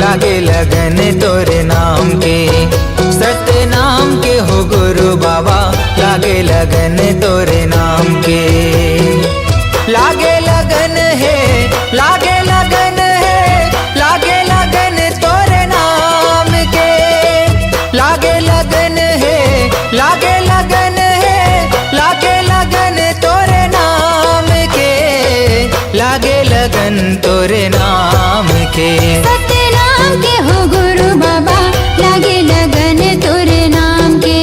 लागे लगन तोरे नाम के, सत्य नाम के हो गुरु बाबा, लागे लगन तोरे नाम के। लागे लगन है, लागे लगन है, लागे लगन तोरे नाम के। लागे लगन है, लागे लगन है, लागे लगन तोरे नाम के। लागे लगन तोरे नाम के। के हो गुरु बाबा, लागे लगन तोरे नाम के।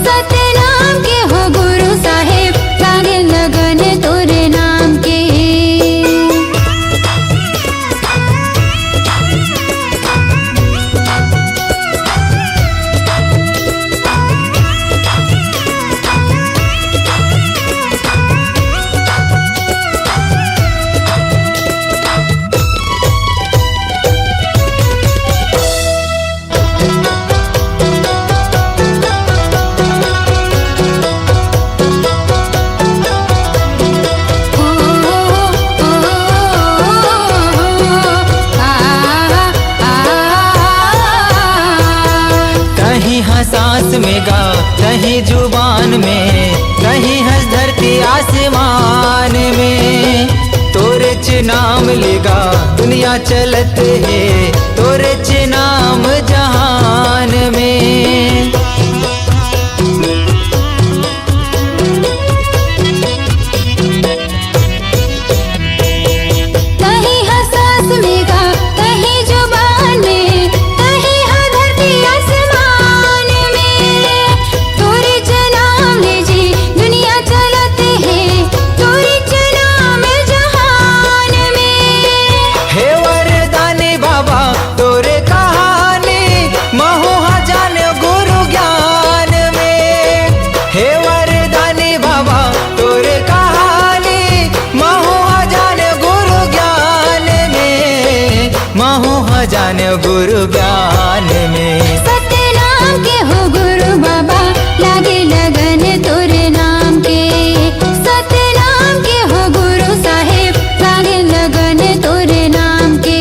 सत्य नाम के हो गुरु साहेब, लागे लगन तोरे नाम के। सांस में गा, कहीं जुबान में, कहीं हंस धरती आसमान में। तोरे च नाम लेगा दुनिया चलत है, तोरे च नाम जहान में। जाने गुरु ज्ञान में। सत्य नाम के हो गुरु बाबा, लागे लगन तोरे नाम के। सत्य नाम के हो गुरु साहेब, लागे लगन तोरे नाम के।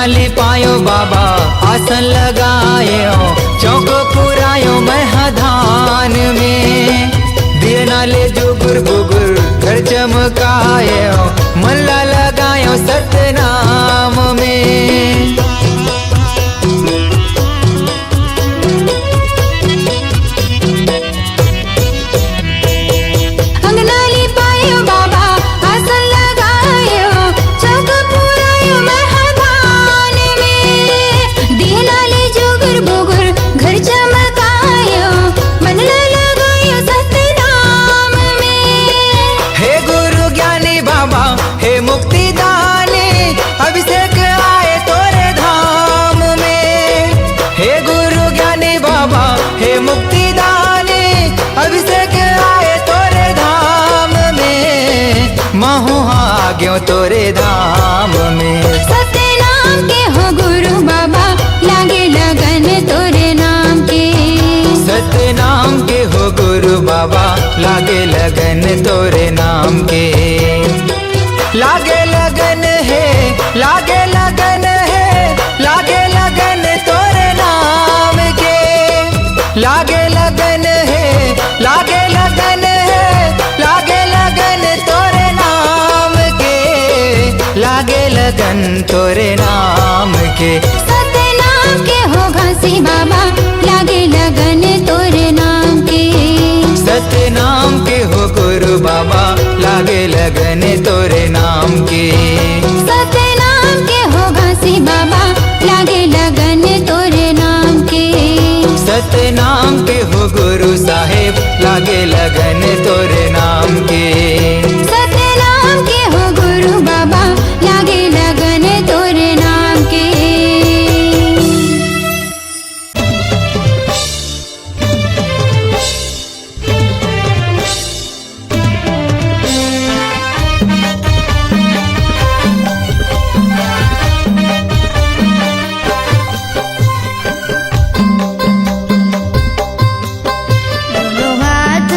लिपायो बाबा आसन लगायो, चौक पुरायो महधान में। दिए नाले जुगुर बुगुर घर चमकायो, मल्ला लगायो सत्य नाम में। दिए नाले तोरे नाम के। सतनाम के हो घासी बाबा लागे लगन तोरे नाम के। सतनाम के हो गुरु बाबा लागे लगन तोरे नाम के। सतनाम के हो घासी बाबा लागे लगन तोरे नाम के। सतनाम के हो गुरु साहेब लागे लगन तोरे नाम के। सतनाम के हो गुरु बाबा लागे लगन तोरे नाम के। दोनों हाथ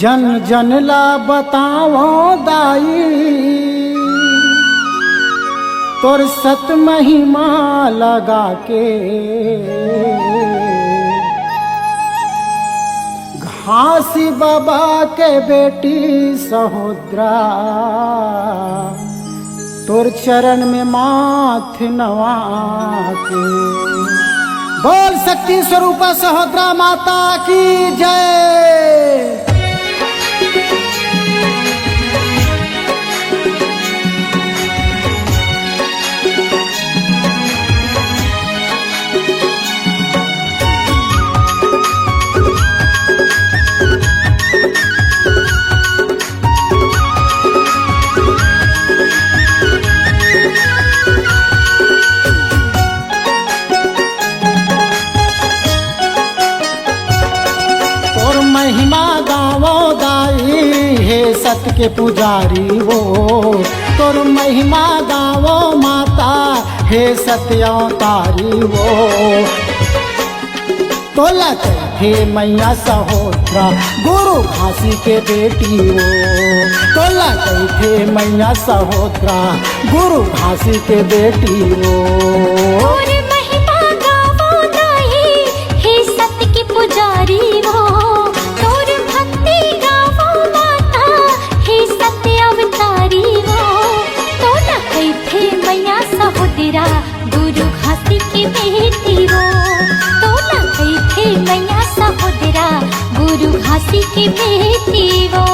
जन जन ला बताओ दाई तोर सत महिमा लगा के घासी बाबा के बेटी सहोदरा तोर चरण में माथ नवा के। बोल शक्ति स्वरूपा सहोदरा माता की जय। महिमा गावो दाई हे सत के पुजारी वो तोर महिमा गावो माता हे सत्य अवतारी वो तोला हे मैया सहोदरा गुरु घासी के बेटी वो तोला थे मैया सहोदरा गुरु घासी के बेटी वो। और महिमा गावो दाई हे सत के पुजारी वो सहोदरा गुरु घासी की बेटी वो तो न गई थे मैया सहोदरा गुरु घासी की बेटी वो।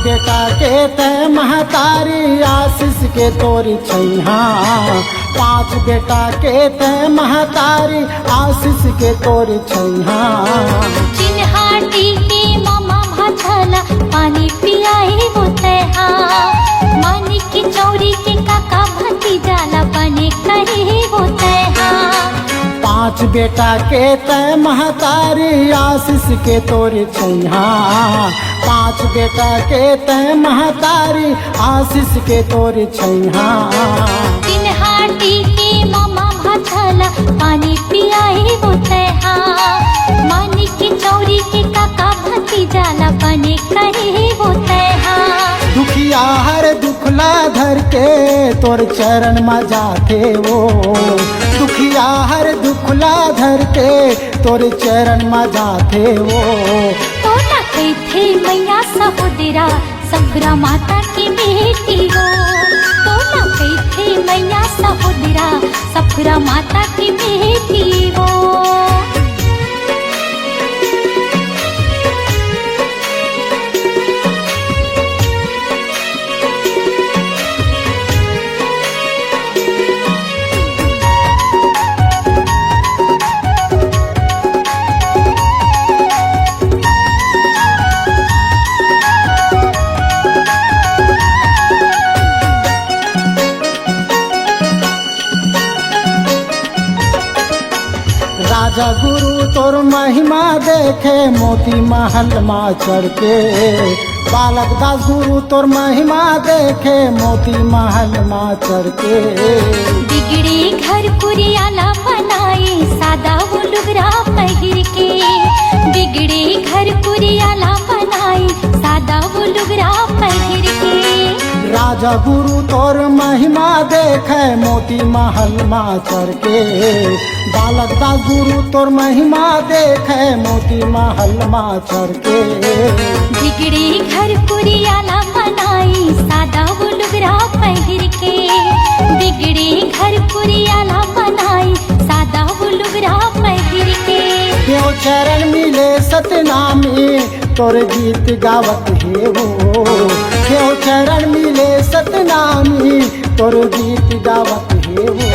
बेटा के तय महतारी आशीष के तोरी छैहा पांच बेटा के तय महतारी आशीष के तोरी छैहा। चिन्हाटी के मामा भाछला पानी पियाए वो तैहा मानी की चौरी के काका भतीजाला बने करे वो तैहा। पांच बेटा के तय महतारी आशीष के तोरी छैहा पांच बेटा के तय महतारी आशीष के तोरी छैहा। चिन्हाटी के मामा भाछला पानी पियाए वो तैहा मानी की चौरी के काका भतीजाला बने करे वो तैहा। दुखिया हर दुखला धर के तोर चरण में जाते वो दुखिया हर दुखला धर के तोर चरण में जाते वो। तो न गई थे मैया सहोदरा सफरा माता की बेटी वो तो न गई थे मैया सहोदरा सफरा माता की बेटी वो। राजा गुरु तोर महिमा देखे मोती महल माँ चढ़ के बालक दास गुरु तोर महिमा देखे मोती महल माँ चढ़ के। बिगड़े घर कुरियाला बनाए सादा वो लुगरा पहिर के बिगड़े घर कुरियाला बनाए सादा वो लुगरा पहिर के। राजा गुरु तोर महिमा देखे मोती महल माँ चढ़ के बालक दास गुरु तोर महिमा देखे मोती महल माँ चढ़ के। बिगड़े घर कुरियाला बनाई सादा वो लुगरा पहिर के बिगड़े घर कुरियाला बनाई सादा वो लुगरा पहिर के। देव चरण मिले सतनामी तोर गीत गावत हे वो देव चरण मिले सतनामी तोर गीत गावत हे वो।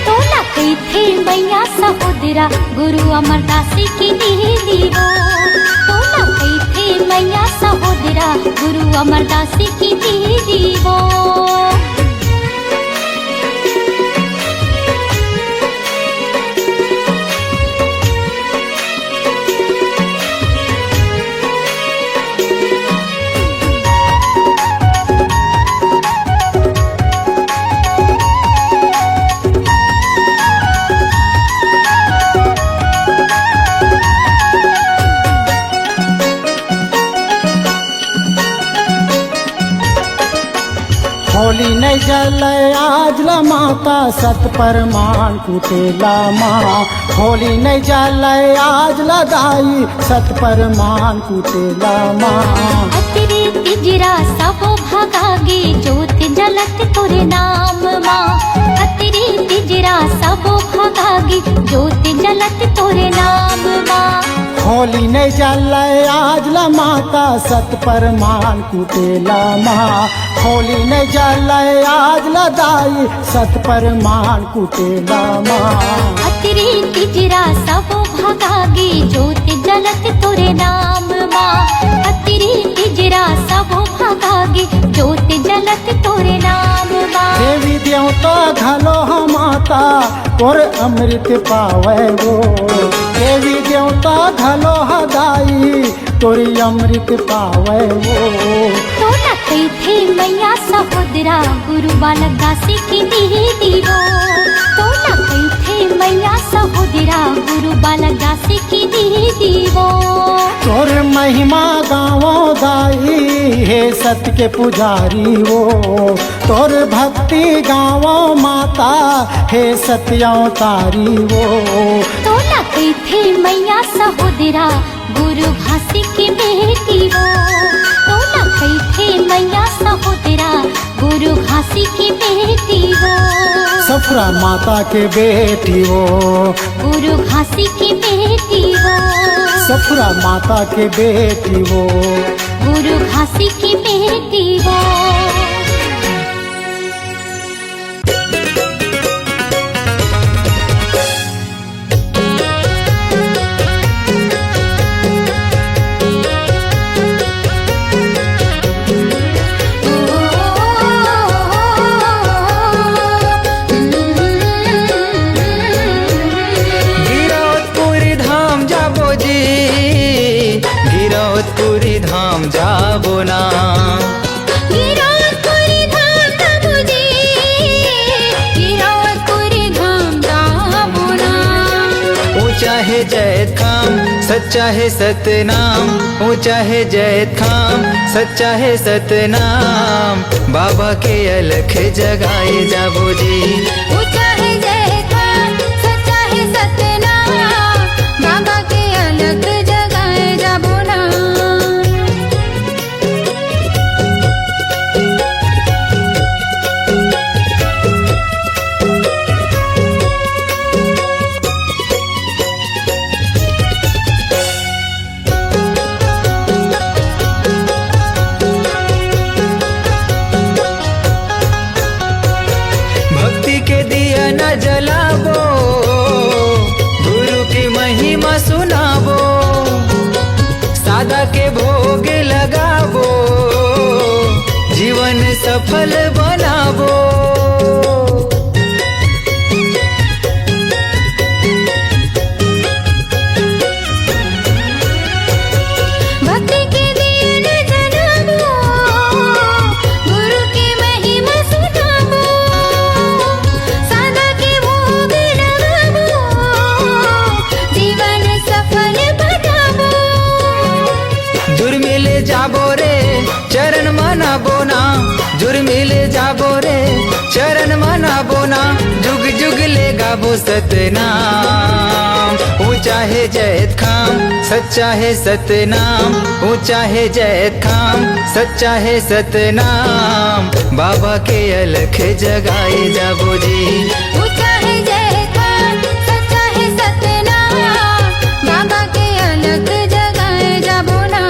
तो न गई थे मैया सहोदरा गुरु अमरदास की दीदी वो तो न गई थे थे मैया सहोदरा गुरु अमरदास की दीदी वो। होली नहीं जले आज ला माता सत परमान कुटेला माँ। होली नहीं जले आज ला दाई सत परमान कुटेला माँ। अतरे तिजरा सबो भगागे ज्योत जलत तोरे नाम माँ। अतरे तिजरा सबो भगागे ज्योत जलत तोरे नाम माँ। होली नहीं जले आज ला माता सत परमान कुटेला माँ। होली नहीं जले आज ला दाई सत परमान कुटेला माँ। अतरे तिजरा सबो भगागे ज्योत जलत तोरे नाम माँ। अतरे तिजरा सबो भगागे ज्योत जलत तोरे नाम माँ। देवी देवता घलो हम माता और अमृत पावे वो। देवी देवता घलो हदाई तोरी अमृत पावे वो। तो नकई थे मैया सहोदरा गुरु बालक दास की दीदी वो। तो नकई थे मैया सहोदरा गुरु बालक दास की दीदी वो। तोर महिमा गाँवों दाई हे सत्य के पुजारी वो। तोर भक्ति गाँवों माता हे सत्यों तारी वो। तो नकई थे मैया सहोदरा गुरु घासी की बेटी वो। तो नकई थे मैया सहोदरा गुरु घासी की बेटी वो। सफरा माता के बेटी वो। गुरु घासी की बेटी वो। सफरा माता के बेटी वो। गुरु घासी की बेटी वो। गिरौदपुरी धाम जाबो ना। गिरौदपुरी धाम जाबो जी। गिरौदपुरी धाम जाबो ना। ऊंचा है जैत खाम सच्चा है सतनाम। ऊंचा है जैत खाम सच्चा है सतनाम। बाबा के अलख जगाए जाबो जी। ऊंचा है जैत खाम सच्चा है सतनाम। बाबा के अलख जगाए जाबो ना। भक्ति के दिया न जलाबो गुरु की महिमा सुनाबो। सादा के भोग लगाबो जीवन सफल बनाबो। भक्ति के दिया न जलाबो गुरु की महिमा सुनाबो। सादा के भोग लगाबो जीवन सफल बनाबो। जुर्मिले जाबो रे चरण मनाबो ना। जुर्मिले जाबो रे चरण मनाबो ना। जुग जुग ले गाबो सतनाम। ऊंचा है जैत खाम सच्चा है सतनाम। ऊंचा है जैत खाम सच्चा है सतनाम। बाबा के अलख जगाए जाबो जी। ऊंचा है जैत खाम सच्चा है सतनाम। बाबा के अलख जगाए जाबो ना।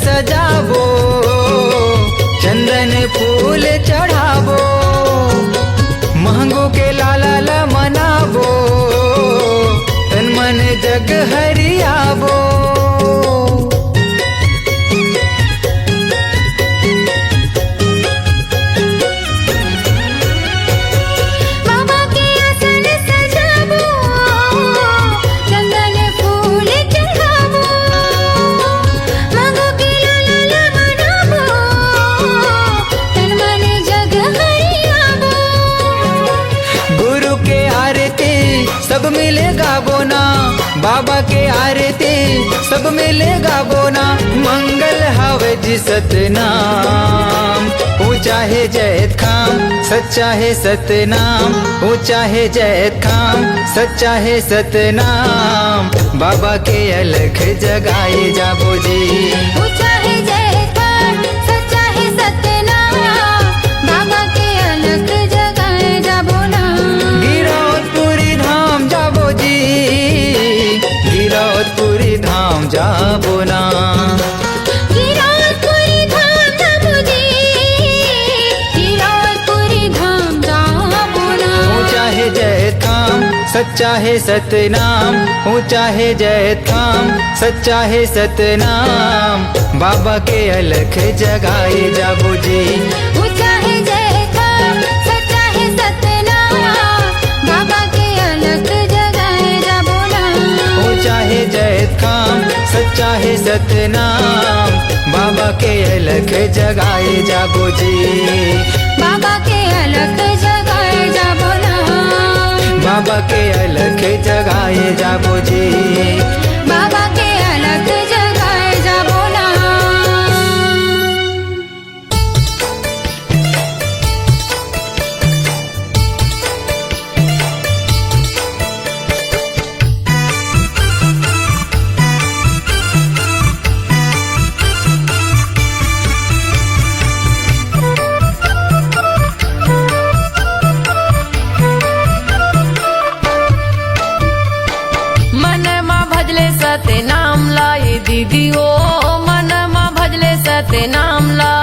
सजाबो, चंदन फूल चढ़ाबो, महंगो के लाला ला मनाबो, तन मन जग हरियाबो। बाबा के आसन सजाबो, चंदन फूल चढ़ाबो, मांगो के लाला मनाबो, तन मन जग हरियाबो। गुरु के आरती सब मिले गाबो ना, बाबा के आरती सब मिले गाबो ना, मंगल हवे जी सतनाम, ऊंचा है जैत खाम, सच्चा है सतनाम, ऊंचा है जैत खाम, सच्चा है सतनाम, बाबा के अलख जगाए जाबो जी। ऊंचा है जयकार, सच्चा है सतनाम, बाबा के अलख जगाए जाबो ना। गिरौदपुरी धाम जाबो जी, गिरौदपुरी धाम जाबो ना। गिरौदपुरी धाम जाबो जी, गिरौदपुरी धाम जाबो ना। ऊंचा है जैत खाम, सच्चा है सतनाम, ऊंचा है जैत खाम, सच्चा है सतनाम, बाबा के अलख जगाए जाबो जी। ऊंचा है जयकार, सच्चा है सतनाम, बाबा के अलख जगाए जाबो ना। ऊंचा है जैत खाम, सच्चा है सतनाम, बाबा के अलख जगाए जाबो जी। बाबा के अलख जगाए जाबो ना। बाबा के अलख जगाए जाबो जी। बाबा के अलख जगाए जाबो ना। मनमा भजले सते नाम लाए दीदी ओ, मनमा भजले सते नाम ला,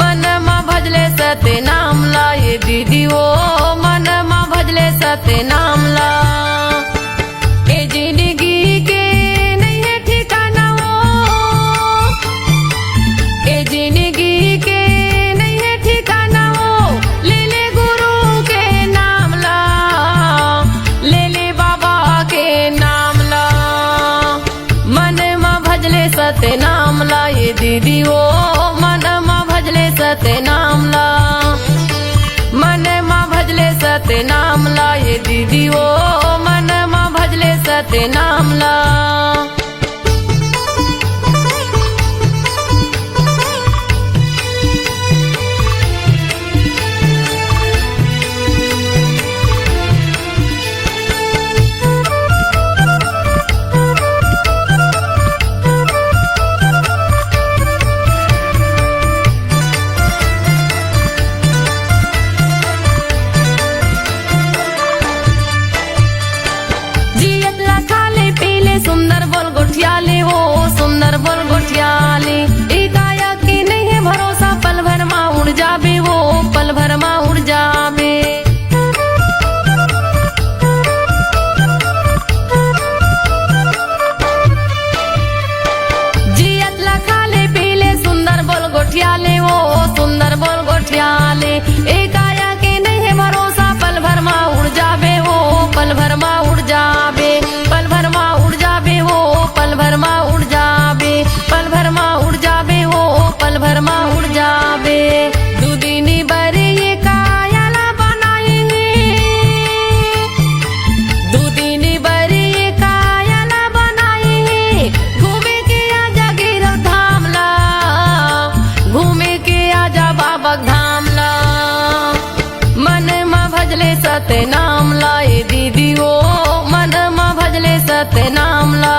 मनमा भजले सते नाम लाए दीदी ओ, मनमा भजले सते नाम ला। ए जिंदगी के नहीं है ठिकाना ओ, ए जिंदगी के नहीं है ठिकाना ओ, ले ले गुरु के नाम ला, ले ले बाबा के नाम ला। मन में भजले सते नाम ला ये दीदी ओ, मन में भजले सते नाम ला, मन में भजले सते नाम ला ये दीदी ओ, मन में भजले सते नाम ला। जियत ला खाले पीले सुंदर बोल गोठियाले हो, सुंदर बोल गोठियाले। ई काया की नहीं है भरोसा, पल भर माँ उड़ जाबे वो, पल भर माँ उड़ जाबे। जियत ला खाले पीले सुंदर बोल गोठियाले हो, सुंदर बोल गोठियाले। ए काया के नहीं है भरोसा, पल भर माँ उड़ जाबे वो, पल भर माँ उड़ जाबे, पल भर माँ उड़ जाबे हो, पल भर माँ उड़ जाबे, पल भर माँ उड़ जाबे हो, पल भर माँ उड़ जाबे। दुदिनी बरे ये कायाला बनाए, दुदिनी बरे ये कायाला बनाए। घूमे के आजा गिरव धाम ला, घूमे के आजा बाबा धाम ला। मन में भजले सते नाम लाए दीदी ओ, मन में भजले सते नाम ला,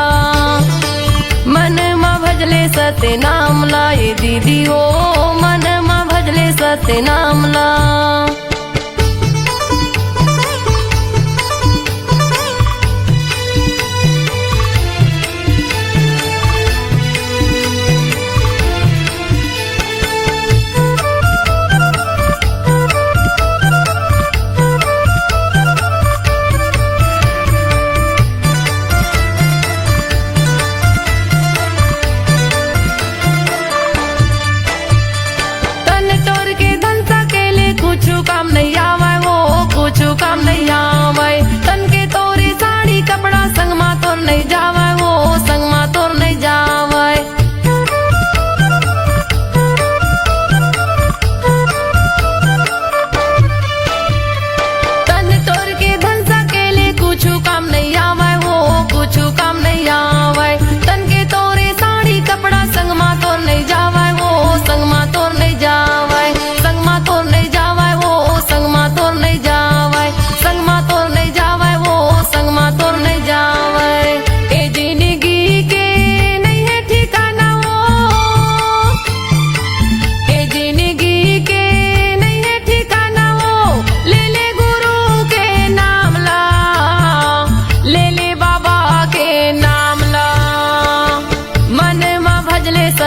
मन में भजले सते नाम लाए दीदी ओ, मन में भजले सते नाम ला।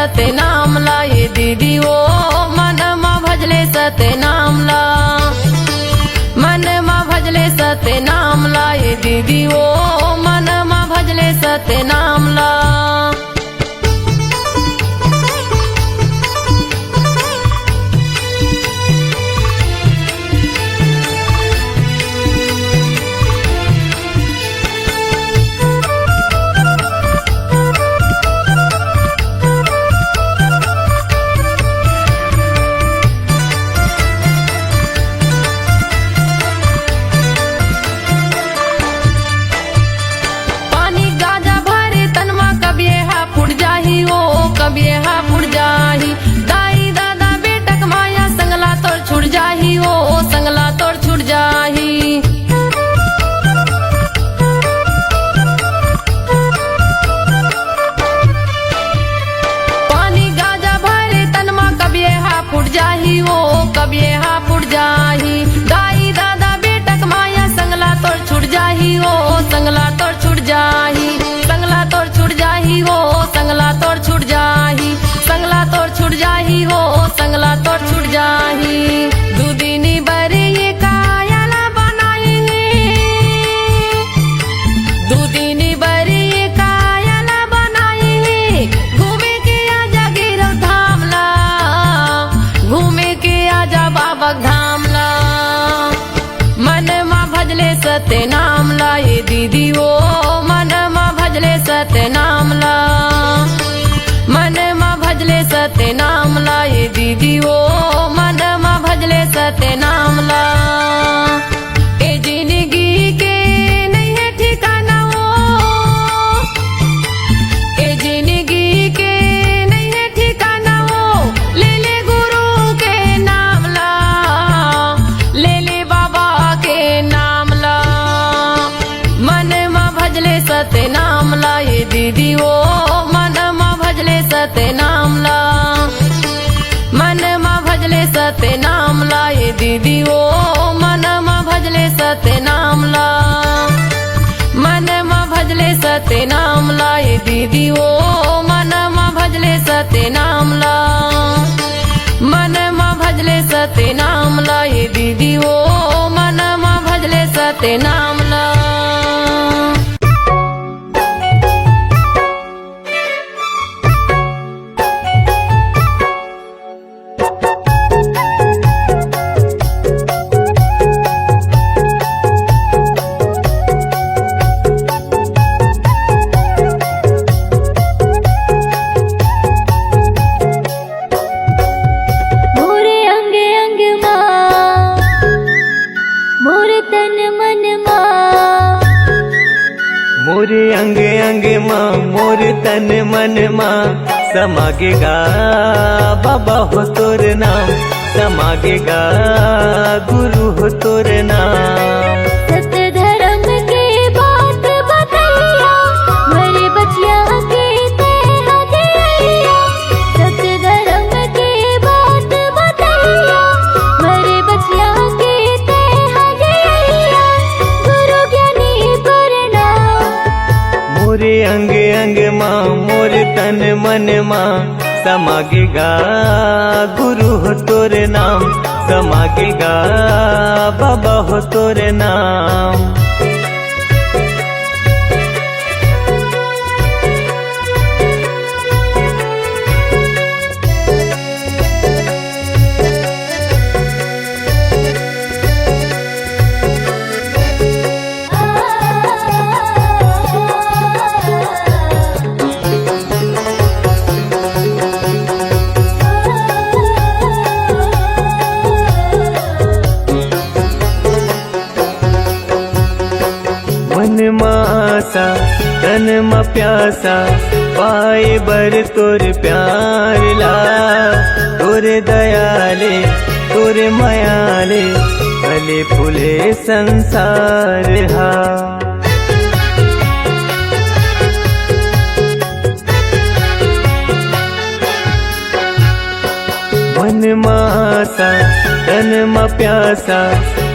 सत्य नाम ला ये दीदी ओ मन मा भजले सत्य नाम ला मन मा भजले सत्य नाम ला ये दीदी ओ मन मा भजले सत्य नाम ला कब ये हा फुट जाही दाई दादा बेटक माया संगला तोर छुट जाही ओ संगला तोर छुट जाही पानी गाजा भरे तनमा कब ये हा फुट जाही ओ कब ये हा फुट जाही दाई दादा बेटक माया संगला तोर छुट जाही ओ संगला तोर छुट जाही संगला तोर छुट जाही ओ संगला तोर छुट जाही संगला तोर छुट जाही हो संगला तोर छुट जाही दूदिनी बरे ये कायला बनाएंगे दूदिनी बरे ये कायला बनाएंगे घूमे के आजा गिरव धाम ला घूमे के आजा बाबा धाम ला मन मा भजले सत्य नाम ला ये दीदी ओ मन मा भजले सत्य नाम ला मन मा भजले सत्य नाम ला ये दीदी ओ मन मा भजले सत्य नाम ला ए जिंदगी के नहीं है ठिकाना ओ ए जिंदगी के नहीं है ठिकाना ओ ले ले गुरु के नाम ला ले ले बाबा के नाम ला मन मा भजले सत्य नाम ला ये दीदी ओ मन मा भजले सत्य नाम ला मन मा भजले सत्य नाम ला ये दीदी ओ मन मा भजले सत्य नाम ला मन मा भजले सत्य नाम ला ये दीदी ओ मन मा भजले सत्य नाम ला मन मा भजले सत्य नाम ला ये दीदी ओ मन मा भजले सत्य नाम ला मोरे अंग अंग माँ मोर तन मन माँ समागेगा बाबा हो तोर नाम समागेगा गुरु हो तोर नाम सत्य धर्म के बात बतैया मेरे बचिया के तेरा दिया सत्य धर्म के बात बतैया मेरे बचिया के तेरा दिया गुरु ज्ञानी प्रणाम मोरे अंग अंग माँ मोर तन मन माँ समागेगा गुरु हो तोर नाम समागेगा बाबा हो तोर नाम मन मासा तन म प्यासा पाए बर तोर प्यार ला तोर दयाले तोर मायाले भले फूले संसार हा मन मासा तन म प्यासा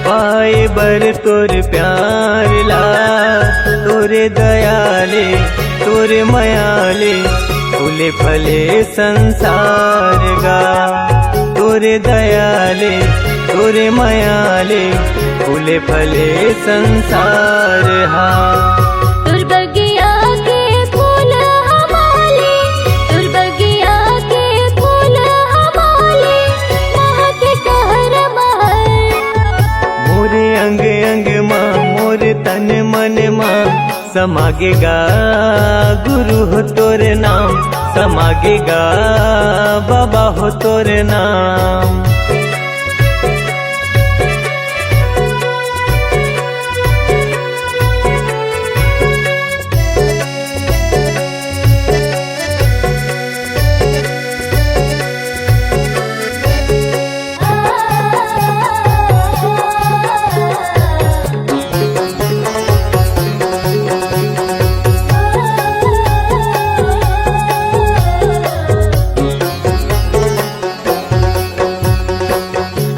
पाए बर तोर प्यार ला तोरे दयाले तोरे मायाले फूले फले संसार गा तोरे दयाले तोरे मायाले फूले फले संसार हा तुर बगिया के फूल हमारे, तुर बगिया के फूल हमारे, महक कहर महर। मोरे अंग अंग माँ मोरे तन मन माँ समागेगा गुरु हो तोरे नाम समागेगा बाबा हो तोरे नाम।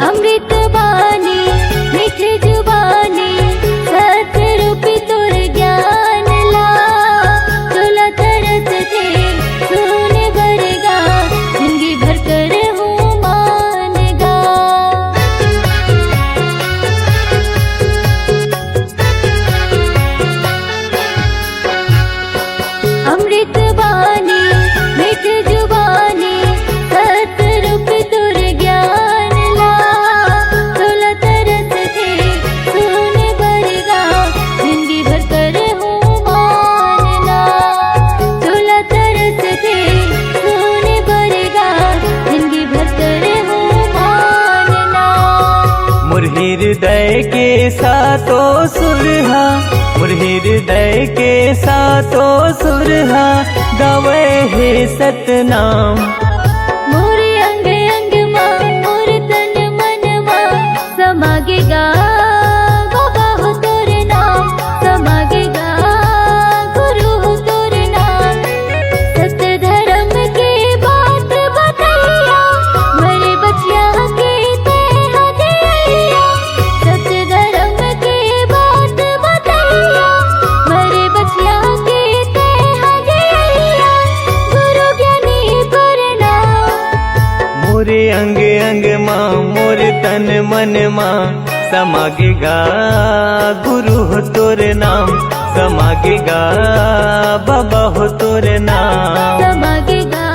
अमृत बानी मीठे जुबानी सतरूपी तुर ज्ञान ला, चोला तरस थे सोने भरेगा जिंदगी भर कर हूँ मानेगा। अमृत बानी मीठे जुबानी सतरूपी तुर ज्ञान ला, चोला तरस थे सोने भरेगा जिंदगी भर कर हूँ मानना। चोला तरस थे सोने भरेगा जिंदगी भर कर हूँ मानना। मोर हृदय के सातो सुरहा मोर हृदय के सातो सुरहा गावे हे सतनाम। मोरे अंग अंग माँ मोरे तन मन माँ समागेगा बाबा हो तोरे नाम समागेगा गुरु हो तोरे नाम। सत्य धर्म के बात बतैया मरे बचिया के ते हदैया। सत्य धर्म के बात बतैया मरे बचिया के ते हदैया। गुरु ज्ञानी प्रणाम। मोरे अंग अंग माँ मोरे तन मन माँ समागेगा गुरु हो तोरे नाम समागेगा बाबा हो तोरे नाम। समागेगा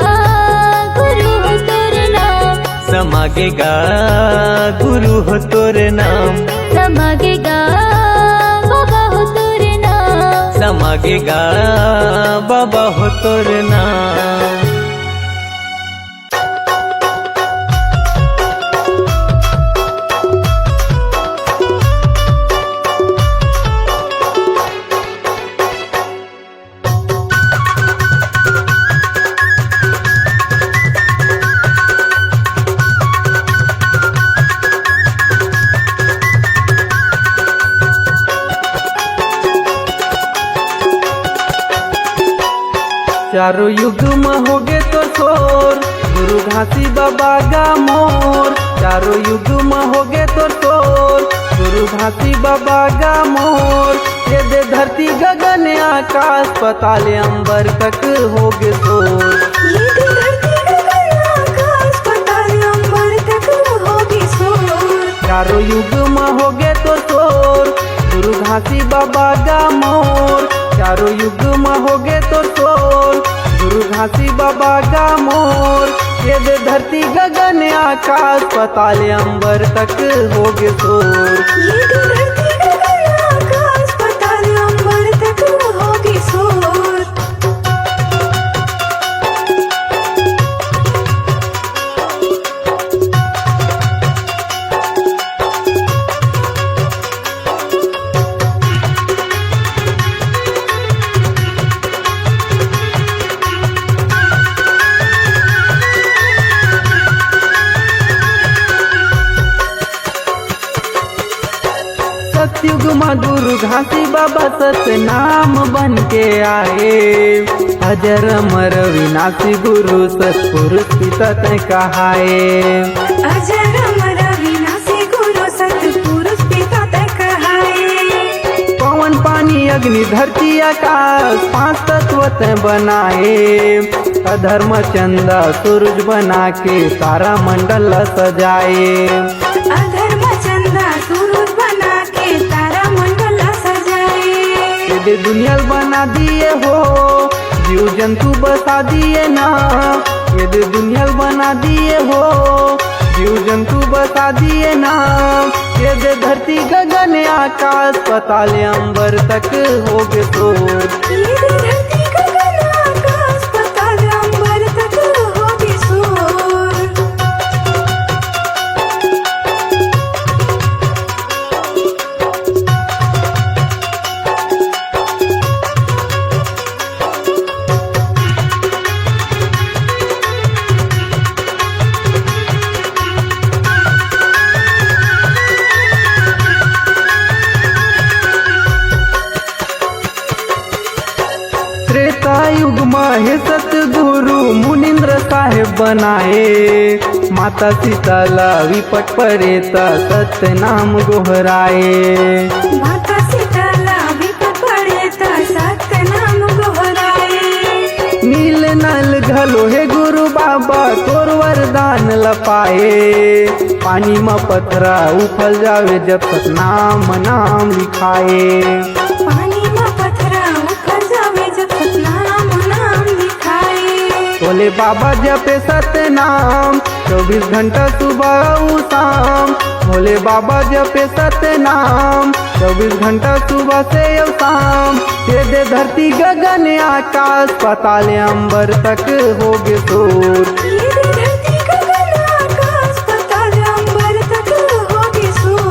गुरु हो तोरे नाम समागेगा गुरु हो तोरे नाम समागेगा बाबा हो तोरे नाम। समागेगा बाबा हो तोरे नाम। चारों युग में होगे तो शोर गुरु घासी बाबा गा मोर। चारों युग में होगे तो शोर गुरु घासी बाबा गा मोर। ये दे धरती गगन आकाश पताल अंबर तक होगे शोर। ये तो धरती गगन आकाश पाताल अंबर तक होगी शोर। चारों युग में होगे तो शोर गुरु घासी बाबा गा मोर। चारों युग में होगे तो शोर गुरु घासी बाबा गा मोर। ये दे धरती गगन आकाश पताल अंबर तक होगे शोर। ये तो धरती गगन आकाश पाताल अंबर तक होगी शोर। सतयुग में गुरु घासी बाबा सतनाम बन के आए। अजर अमर विनाशी गुरु सतपुरुष पिता तै कहाए। अजर अमर विनाशी गुरु सतपुरुष पिता तै कहाए। पवन पानी अग्नि धरती आकाश पांच तत्व तै बनाए। अधर्म चंदा सूरज बना के तारा मंडल सजाए। अधर्म चंदा सूरज बना के तारा मंडल सजाए। ये दुनिया बना दिए हो, जीव जंतु बसा दिए ना। ये दुनिया बना दिए हो, जीव जंतु बसा दिए ना। ये दे धरती गगन आकाश पताल अंबर तक हो गए शोर। ये धरती गगन आकाश पताल अंबर तक होगी शोर। त्रेता युग में सतगुरु मुनिंद्र साहेब बनाए। माता सीताला विपट परेता सत्य नाम गोहराए। माता सीताला विपत पड़े ता सत्य नाम गोहराए। नील नल घलो हे गुरु बाबा तोर वरदान लपाए। पानी में पथरा उफल जावे जब तक नाम नाम लिखाए। पानी में पथरा उखड़ जावे जब तक नाम नाम लिखाए। बोले बाबा जपे सत्य नाम 24 घंटा सुबह उ शाम। भोले बाबा जपे सत्य नाम 24 घंटा सुबह से और शाम। ये दे धरती गगन आकाश पताल अंबर तक हो गए शोर। ये धरती गगन आकाश पताल अंबर तक होगी शोर।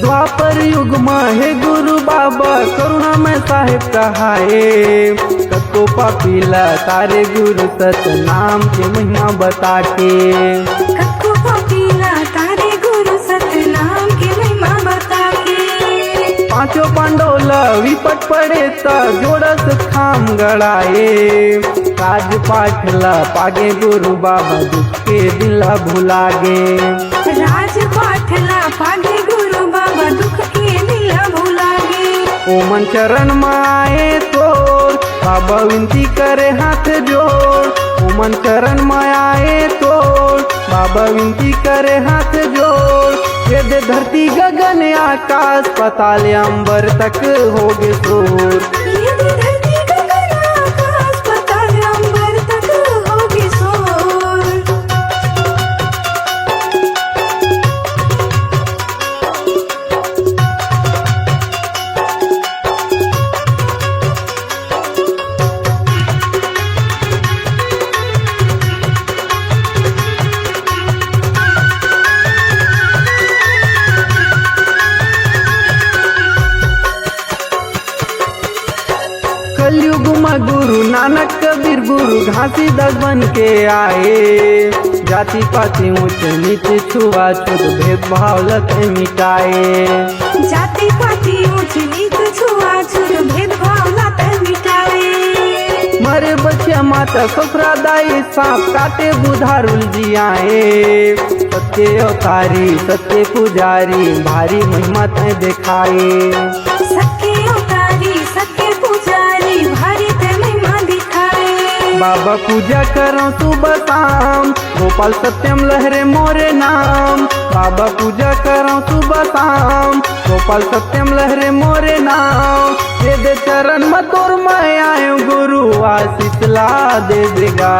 द्वापर युग में हे गुरु बाबा करुणा में साहेब कहाए। कतो पापीला तारे गुरु सत नाम के महिमा बता के। कक्को पपीला तारे गुरु सत्य नाम की महिमा बता के। पांचों पांडोला विपट पड़े ता जोड़स खाम गड़ाए। राज पाठला पागे गुरु बाबा दुख के दिला भुला गे। राज पाठला पागे गुरु बाबा दुख के दिला भुला गे। ओमन चरण में आए तोर बाबा विनती करे हाथ जोड़। ओमन चरण में आए तोर बाबा विनती करे हाथ जोड़। ये दे धरती गगन आकाश पताल अंबर तक हो गए शोर। ये धरती गगन आकाश पताल अंबर तक होगी शोर। कलयुग में गुरु नानक कबीर गुरु घासीदास बन के आए। जाति पाति ऊंच नीच छुआछूत भेदभाव लत मिटाए। जाति पाति ऊंच नीच छुआछूत भेदभाव लात मिटाए। मरे बच्चा माता ससुरा दाई सांप काटे बुधारुल जियाए। सत्य अवतारी सत्य पुजारी भारी महिमा तय दिखाए। सत्य अवतारी सत्य पुजारी भारी ते महिमा दिखाए। बाबा पूजा करो सुबह शाम गोपाल सत्यम लहरे मोरे नाम। बाबा पूजा करो सुबह शाम गोपाल सत्यम लहरे मोरे नाम। ये दे चरण में तोर मैं आयो गुरु आशीष ला दे देगा।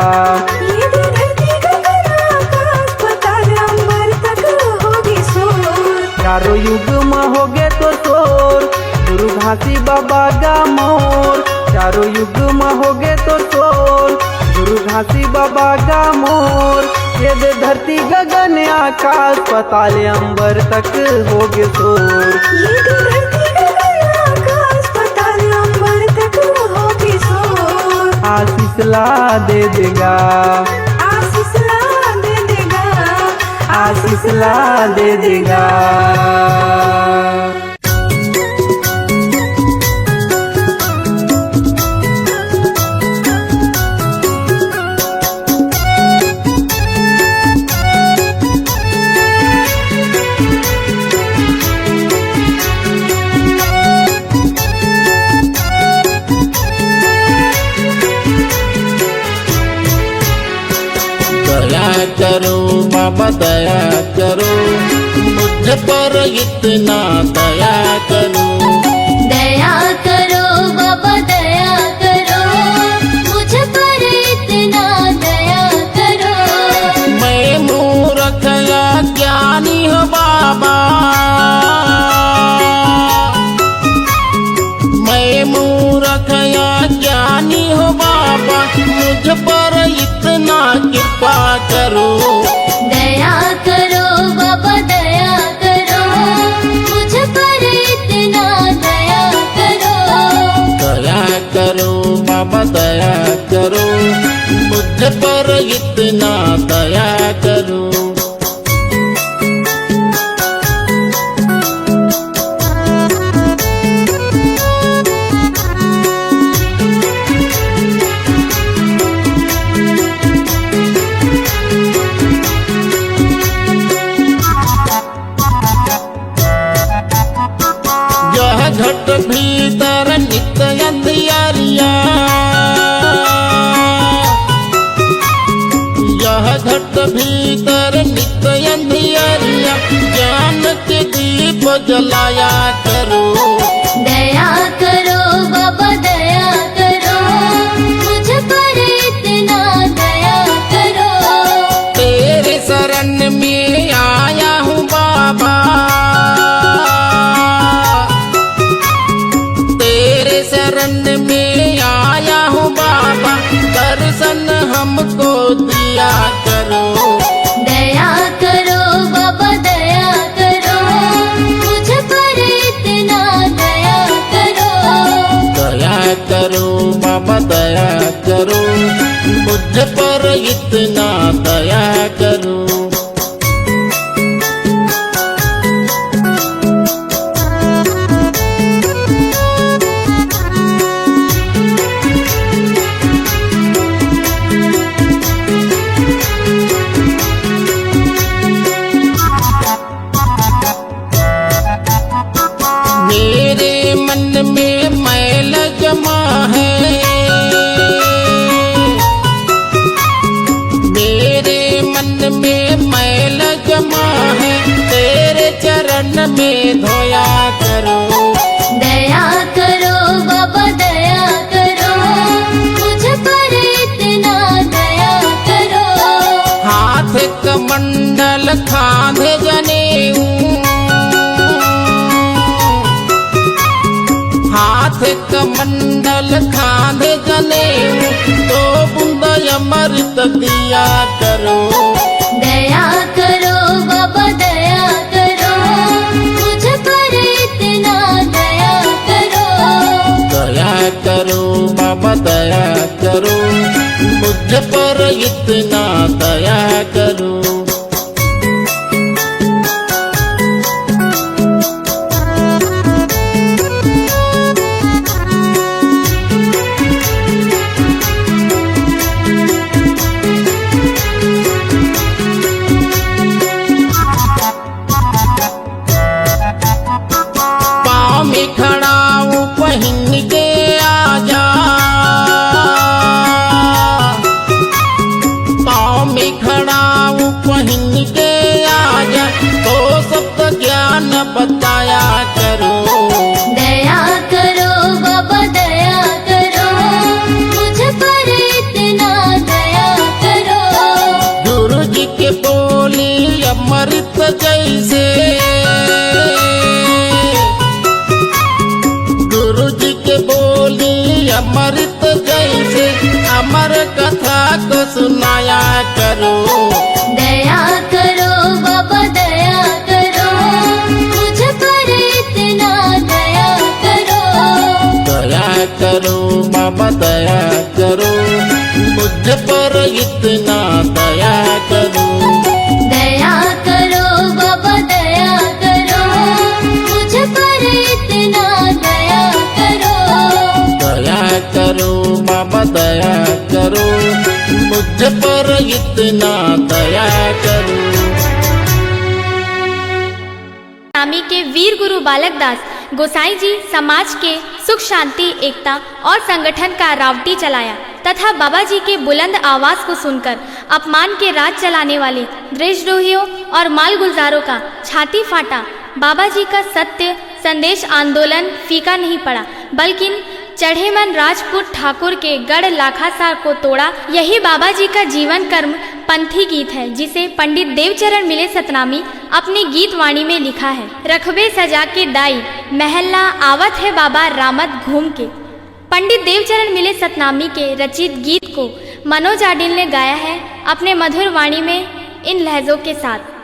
ये धरती गगन आकाश पताल अंबर तक होगी शोर। चारों युग में हो गए तो शोर गुरु घासी बाबा गा मोर। चारों युग में हो गए तो शोर गुरु घासी बाबा गा मोर। ये दे धरती गगन आकाश पताल अंबर तक हो गए शोर। ये धरती गगन आकाश पताल अंबर तक होगी शोर। आशीष ला दे देगा। आशीष ला दे देगा। आशीष ला दे देगा। दया करो बाबा दया करो, मुझ पर इतना दया करो। दया करो बाबा दया करो, मुझ पर इतना दया करो। मैं मूर्ख या ज्ञानी हूँ बाबा, मैं मूर्ख या ज्ञानी हूँ बाबा, मुझ पर इतना कृपा करो। दया करो बाबा दया करो, मुझ पर इतना दया करो। दया करो बाबा दया करो, मुझ पर इतना दया करो। यह घट भीतर नित्य अंधियारिया, यह घट भीतर नित्य अंधियारिया, ज्ञान के दीप जलाया करो। दया करो बाबा दया करो, मुझ पर इतना दया करो। तेरे शरण में आया हूँ बाबा, तेरे शरण में आया हूँ बाबा, दर्शन हमको दिया करो। दया करो बाबा दया करो, मुझ पर इतना दया करो। दया करो बाबा दया करो, मुझ पर इतना दया करो। मेरे मन में मैल जमा है, मेरे मन में मैल जमा है, तेरे चरण में धोया करो। दया करो बाबा दया करो, मुझ पर इतना दया करो। हाथ कमंडल खांधे जनेऊ, हाथ कमंडल खांधे जनेऊ, तो बूंद अमृत दिया करो। दया करो बाबा दया करो, मुझ पर इतना दया करो। दया करो बाबा दया करो, मुझ पर इतना दया करो। पाँव में खड़ा हूँ पहन के आजा, पाँव में खड़ा हूँ पहन के आजा, तो सबका ज्ञान बताया करो। दया करो बाबा दया करो, मुझ पर इतना दया करो। गुरु जी के बोली अमृत जैसे, गुरु जी के बोली अमृत जैसे, अमर कथा को सुनाया करो। दया करो बाबा दया करो, मुझ पर इतना दया करो। दया करो बाबा दया करो, मुझ पर इतना दया करो। दया करो सतनामी के वीर गुरु बालक दास गोसाई जी समाज के सुख शांति एकता और संगठन का रावटी चलाया तथा बाबा जी के बुलंद आवाज को सुनकर अपमान के राज चलाने वाले देशद्रोहियों और मालगुलजारों का छाती फाटा बाबा जी का सत्य संदेश आंदोलन फीका नहीं पड़ा, बल्कि चढ़े मन राजपूत ठाकुर के गढ़ लाखासार को तोड़ा। यही बाबा जी का जीवन कर्म पंथी गीत है, जिसे पंडित देवचरण मिले सतनामी अपनी गीत वाणी में लिखा है। रखबे सजा के दाई महल्ला आवत है बाबा रामत घूम के। पंडित देवचरण मिले सतनामी के रचित गीत को मनोज आडिल ने गाया है अपने मधुर वाणी में इन लहजों के साथ।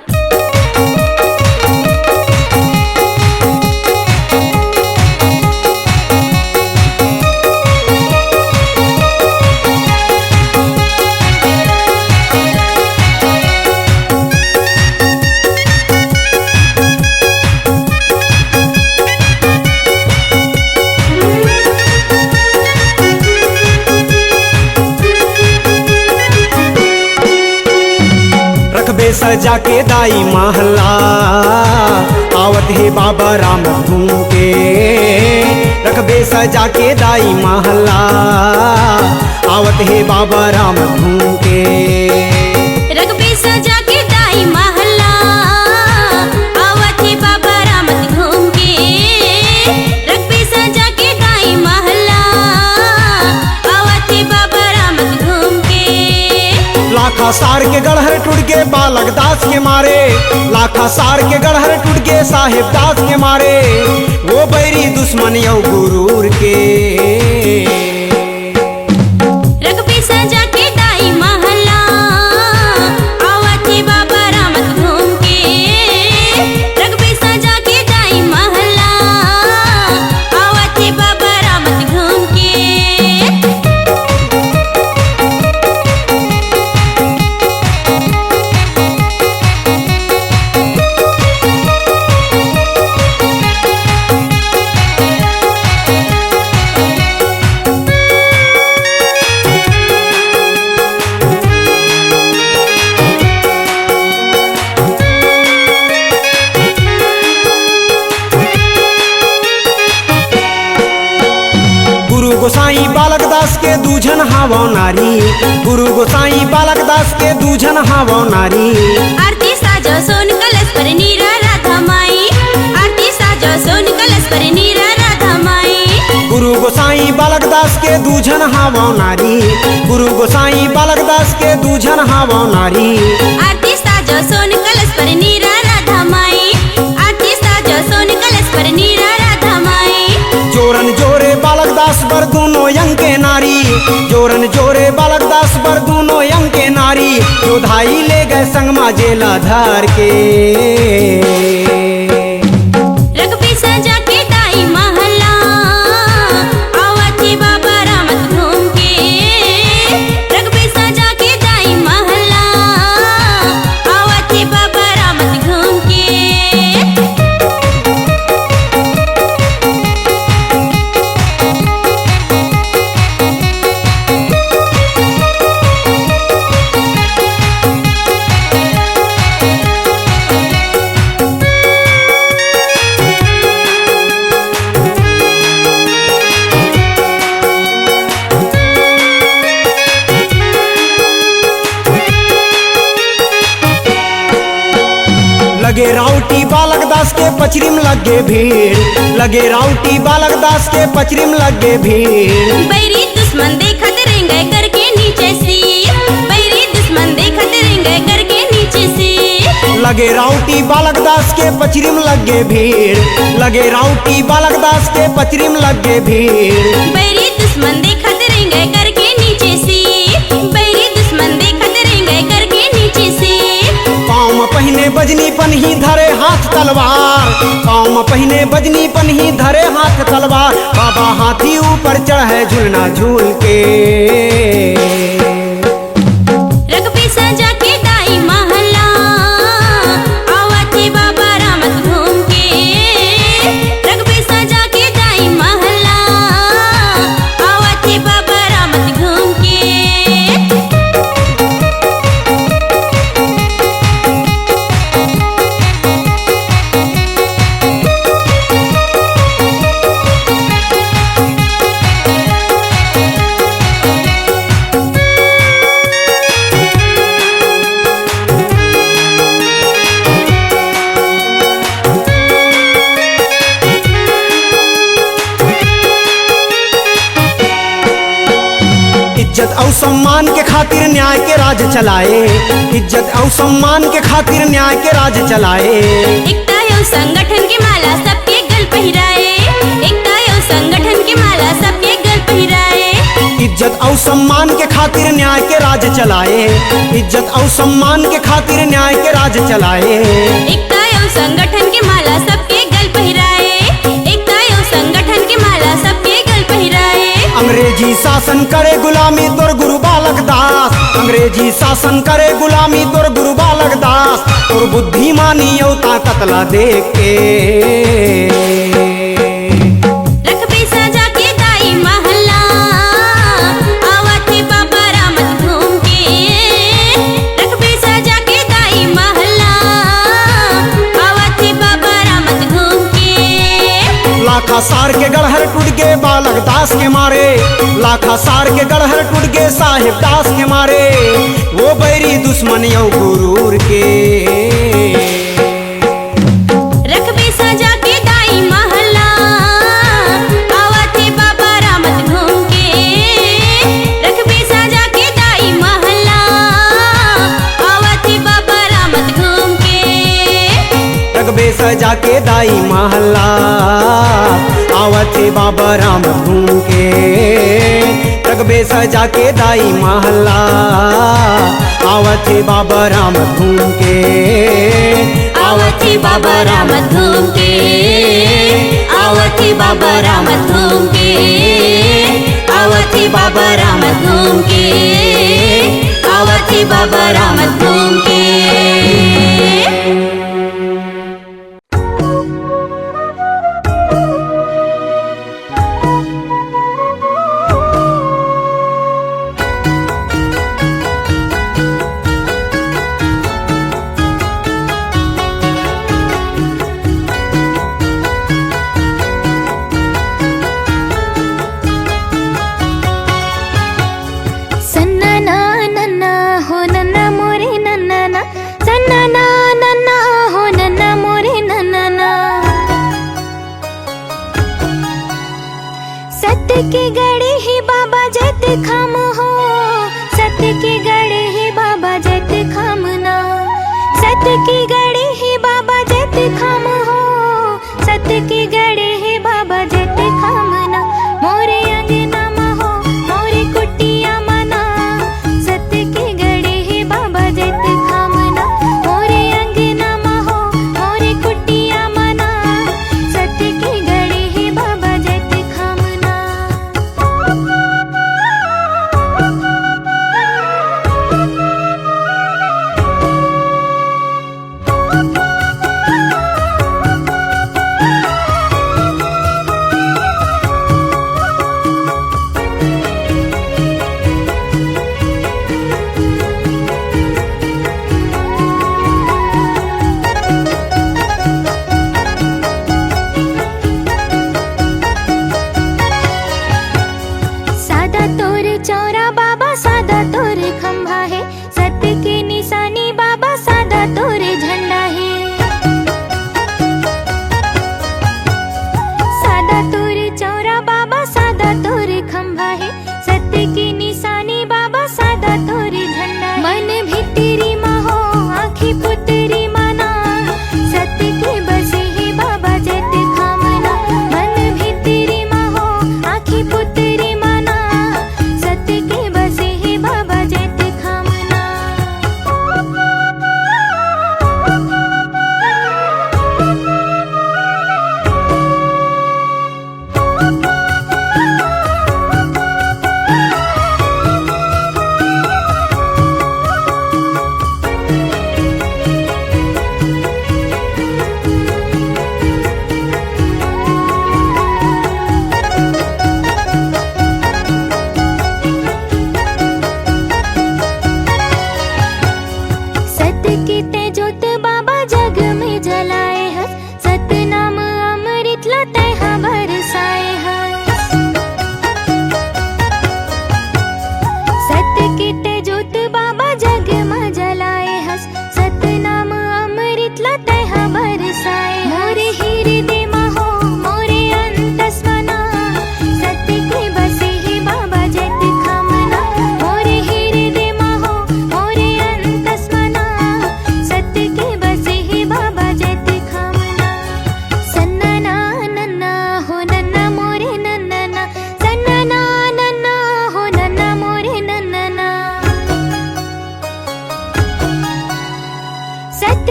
सजा के दाई महल्ला आवत है बाबा राम घूम के। रखबे सजा के दाई महल्ला आवत है बाबा राम घूम के। रखबे सजा के दाई महल्ला आवत है बाबा राम घूम के। रखबे सजा के दाई महल्ला आवत है बाबा राम घूम के। लाखा सार के गढ़हर टूट के बालक दास के मारे, लाखा सार के गढ़हर टूट के साहेब दास के मारे, वो बैरी दुश्मन यौ गुरूर के। रखबे सजा के दाई महल्ला आवत है बाबा राम घूम के। रखबे सजा के दाई महल्ला आवत है बाबा राम घूम के। गोसाई बालक दास के दूजन हावो नारी, गुरु गोसाई बालक दास के दूजन हावो नारी। आरती साजो सोन कलश पर नीरा राधा माई। आरती साजो सोन कलश पर नीरा राधा माई। गुरु गोसाई बालक दास के दूजन हावो नारी, गुरु गोसाई बालक दास के दूजन हावो नारी। आरती साजो सोन कलश पर नीरा राधा माई। आरती साजो सोन कलश पर नीरा राधा माई। जोरन जोरे बालक दास बर दोनों यंग के नारी, जोरन जोरे बालक दास बर दोनों यंग के नारी। जोधाई ले गए संगमा जेला धार के। रखबे सजा के दाई महल्ला आवत है बाबा राम घूम के। रखबे सजा के दाई महल्ला आवत है बाबा राम घूम के। लगे राउटी बालक दास के पचरिम लगे भीड़, लगे राउटी बालक दास के पचरिम लगे भीड़। बैरी दुश्मन देखत रहेंगे करके नीचे से। बैरी दुश्मन देखत रहेंगे करके नीचे से। लगे राउटी बालक दास के पचरिम लगे भीड़, लगे राउटी बालक दास के पचरिम लगे भीड़। बैरी दुश्मन देखत रहेंगे करके नीचे से। बैरी दुश्मन देखत रहेंगे करके नीचे से। पाँव में पहने बजनी पन्ही धरे हाथ तलवार, पाँव में पहने बजनी पन्ही धरे हाथ तलवार। बाबा हाथी ऊपर चढ़े झूलना झूल के। रखबे सजा के दाई महल्ला आवत है बाबा राम घूम के। रखबे सजा के दाई महल्ला आवत है बाबा राम घूम के। इज्जत और सम्मान के खातिर न्याय के राज चलाए, इज्जत और सम्मान के खातिर न्याय के राज चलाए। एकता यो संगठन की माला सबके गल पहिराए, एकता यो संगठन की माला सबके गल पहिराए। इज्जत और सम्मान के खातिर न्याय के राज चलाए, इज्जत और सम्मान के खातिर न्याय के राज चलाए। एकता यो संगठन की माला सबके गल पहिराए, एकता यो संगठन की माला सबके गल पहिराए। अंग्रेजी शासन करे गुलामी तोर गुरु बालक दास, अंग्रेजी शासन करे गुलामी तोर गुरु बालक दास। तोर बुद्धिमानी औ ताकत ला देख के रखबे सजा के दाई महला, आवत है बाबा रामत घूम के। रखबे सजा के दाई महला, आवत है बाबा रामत घूम के। लाखा सार के गढ़हर टूट गए बालक दास के मारे, लाखा सार के गढ़हर टूट गए साहिब दास के मारे। वो बैरी दुश्मन यौ गुरूर के रखबे सजा के दाई महला, आवत है बाबा रामत घूम के। रखबे सजा के दाई महला, आवत है बाबा रामत घूम के। रगबे सजा के दाई महला, आवत है बाबा राम घूम के। रगबे सजा के दाई महला, आवत है बाबा राम घूम के। आवत है बाबा रामत घूम के, आवत है बाबा रामत घूम के। आवत है बाबा रामत घूम के, आवत है बाबा रामत घूम के। सन्ना नन्ना हो नन्ना मोरे नन्ना ना, सन्ना नन्ना हो नन्ना मोरे नन्ना ना। सत्य के गड़े ही बाबा जत खाम हो, सत्य के गड़े ही बाबा जत खाम ना। सत्य के गड़े ही बाबा जत खाम हो, सत्य के गड़े ही बाबा जत खाम ना। मोरे अंगना मा हो मोरे कुटिया मना, सत्य के गड़े ही बाबा जत खाम ना। मोरे अंगना मा हो मोरे कुटिया मना, सत्य के गड़े ही बाबा जत खाम ना।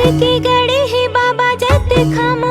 के गड़े ही बाबा जत खम